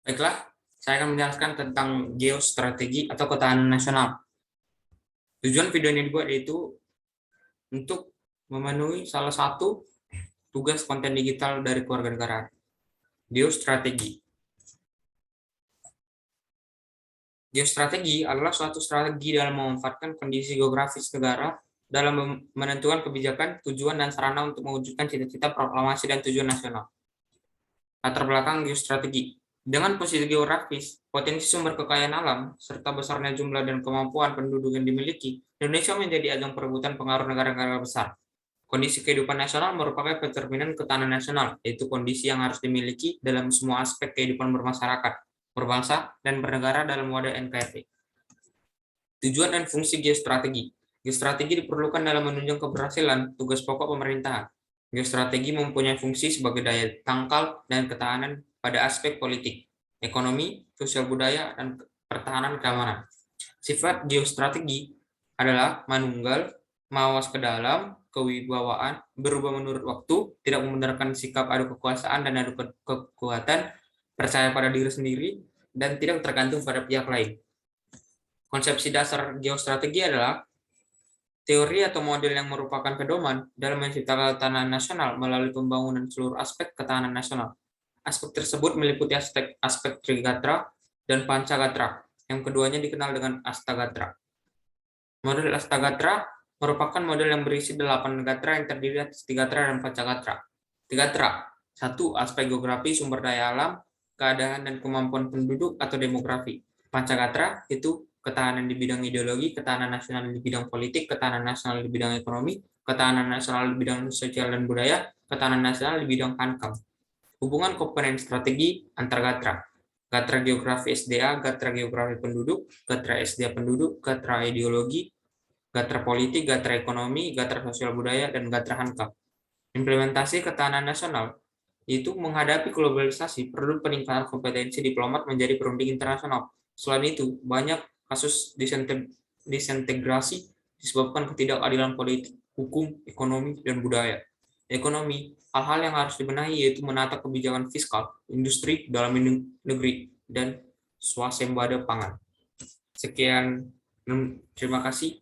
Baiklah, saya akan menjelaskan tentang geostrategi atau ketahanan nasional. Tujuan video ini dibuat yaitu untuk memenuhi salah satu tugas konten digital dari kewarganegaraan, geostrategi. Geostrategi adalah suatu strategi dalam memanfaatkan kondisi geografis negara dalam menentukan kebijakan, tujuan, dan sarana untuk mewujudkan cita-cita, proklamasi, dan tujuan nasional. Latar belakang geostrategi. Dengan posisi geografis, potensi sumber kekayaan alam, serta besarnya jumlah dan kemampuan penduduk yang dimiliki, Indonesia menjadi ajang perebutan pengaruh negara-negara besar. Kondisi kehidupan nasional merupakan pencerminan ketahanan nasional, yaitu kondisi yang harus dimiliki dalam semua aspek kehidupan bermasyarakat, berbangsa, dan bernegara dalam wadah NKRI. Tujuan dan fungsi geostrategi. Geostrategi diperlukan dalam menunjang keberhasilan tugas pokok pemerintahan. Geostrategi mempunyai fungsi sebagai daya tangkal dan ketahanan pada aspek politik, ekonomi, sosial budaya, dan pertahanan keamanan. Sifat geostrategi adalah manunggal, mawas ke dalam, kewibawaan, berubah menurut waktu, tidak membenarkan sikap adu kekuasaan dan adu kekuatan, percaya pada diri sendiri, dan tidak tergantung pada pihak lain. Konsepsi dasar geostrategi adalah teori atau model yang merupakan pedoman dalam menciptakan ketahanan nasional melalui pembangunan seluruh aspek ketahanan nasional. Aspek tersebut meliputi aspek Trigatra dan Pancagatra, yang keduanya dikenal dengan Astagatra. Model Astagatra merupakan model yang berisi 8 gatra yang terdiri atas Trigatra dan Pancagatra. Trigatra, 1. Aspek geografi, sumber daya alam, keadaan dan kemampuan penduduk atau demografi. Pancagatra itu ketahanan di bidang ideologi, ketahanan nasional di bidang politik, ketahanan nasional di bidang ekonomi, ketahanan nasional di bidang sosial dan budaya, ketahanan nasional di bidang hankam. Hubungan komponen strategi antar gatra. Gatra geografi SDA, gatra geografi penduduk, gatra SDA penduduk, gatra ideologi, gatra politik, gatra ekonomi, gatra sosial budaya, dan gatra hankam. Implementasi ketahanan nasional yaitu menghadapi globalisasi perlu peningkatan kompetensi diplomat menjadi perunding internasional. Selain itu, banyak kasus disintegrasi disebabkan ketidakadilan politik, hukum, ekonomi, dan budaya. Ekonomi, hal-hal yang harus dibenahi yaitu menata kebijakan fiskal, industri dalam negeri, dan swasembada pangan. Sekian, terima kasih.